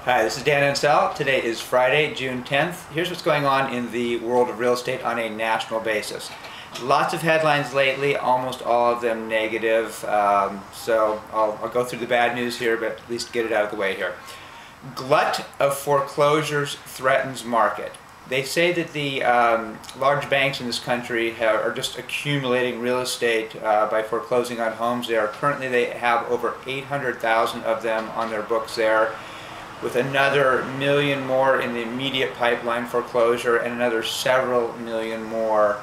Hi, this is Dan Ansel. Today is Friday, June 10th. Here's what's going on in the world of real estate on a national basis. Lots of headlines lately, almost all of them negative. So I'll go through the bad news here, but at least get it out of the way here. Glut of foreclosures threatens market. They say that the large banks in this country are just accumulating real estate by foreclosing on homes there. Currently they have over 800,000 of them on their books there, with another million more in the immediate pipeline foreclosure and another several million more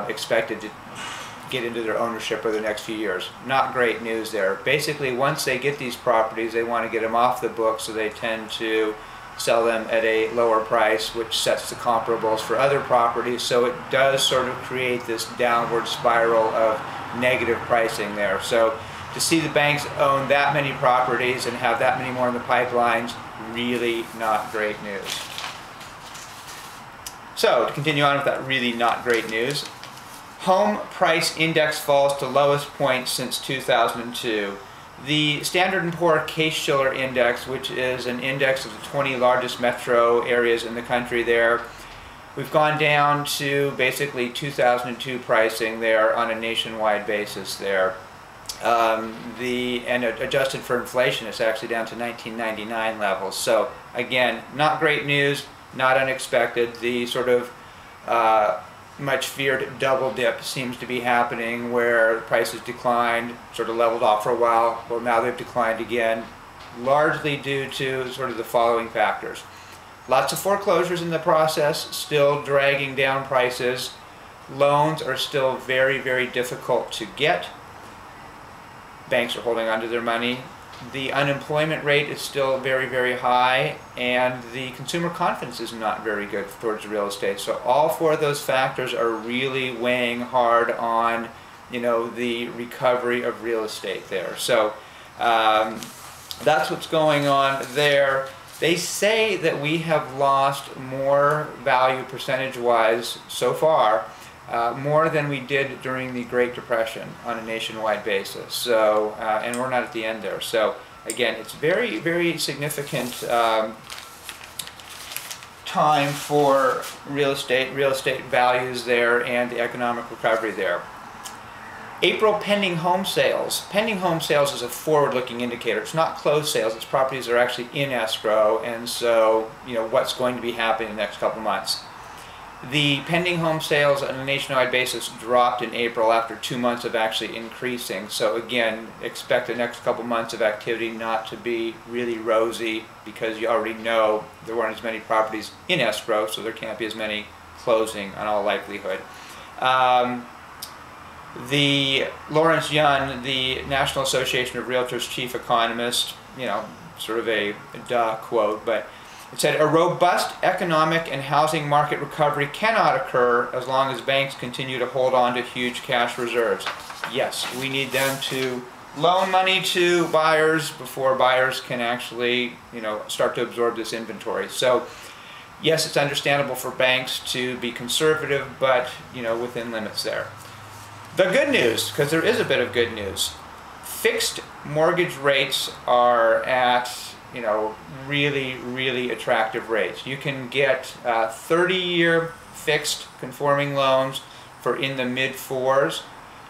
expected to get into their ownership over the next few years. Not great news there. Basically, once they get these properties, they want to get them off the books, so they tend to sell them at a lower price, which sets the comparables for other properties. So it does sort of create this downward spiral of negative pricing there. So to see the banks own that many properties and have that many more in the pipelines, really not great news. So to continue on with that really not great news, home price index falls to lowest point since 2002. The Standard & Poor Case-Shiller Index, which is an index of the 20 largest metro areas in the country there, we've gone down to basically 2002 pricing there on a nationwide basis there. And adjusted for inflation, it's actually down to 1999 levels. So again, not great news, not unexpected. The sort of much feared double dip seems to be happening, where prices declined, sort of leveled off for a while. Well, now they've declined again, largely due to sort of the following factors. Lots of foreclosures in the process, still dragging down prices. Loans are still very, very difficult to get. Banks are holding on to their money. The unemployment rate is still very, very high, and the consumer confidence is not very good towards real estate. So all four of those factors are really weighing hard on, the recovery of real estate there. So that's what's going on there. They say that we have lost more value percentage-wise so far, more than we did during the Great Depression on a nationwide basis. So, and we're not at the end there. So again, it's very, very significant time for real estate values there, and the economic recovery there. April pending home sales. Pending home sales is a forward-looking indicator. It's not closed sales. It's properties that are actually in escrow, and so what's going to be happening in the next couple months. The pending home sales on a nationwide basis dropped in April after 2 months of actually increasing. So again, expect the next couple months of activity not to be really rosy, because you already know there weren't as many properties in escrow, so there can't be as many closing in all likelihood. The Lawrence Yun, the National Association of Realtors chief economist, sort of a duh quote, but it said, "A robust economic and housing market recovery cannot occur as long as banks continue to hold on to huge cash reserves." Yes, we need them to loan money to buyers before buyers can actually, start to absorb this inventory. So yes, it's understandable for banks to be conservative, but, within limits there. The good news, because there is a bit of good news, fixed mortgage rates are at really, really attractive rates. You can get 30-year fixed conforming loans for in the mid-4s.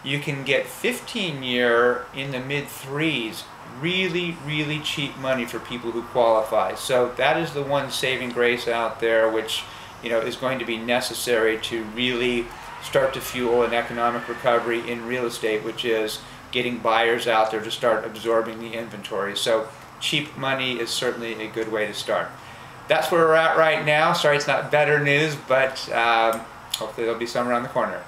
You can get 15-year in the mid-3s. Really, really cheap money for people who qualify. So that is the one saving grace out there, which is going to be necessary to really start to fuel an economic recovery in real estate, which is getting buyers out there to start absorbing the inventory. So cheap money is certainly a good way to start. That's where we're at right now. Sorry it's not better news, but hopefully there'll be some around the corner.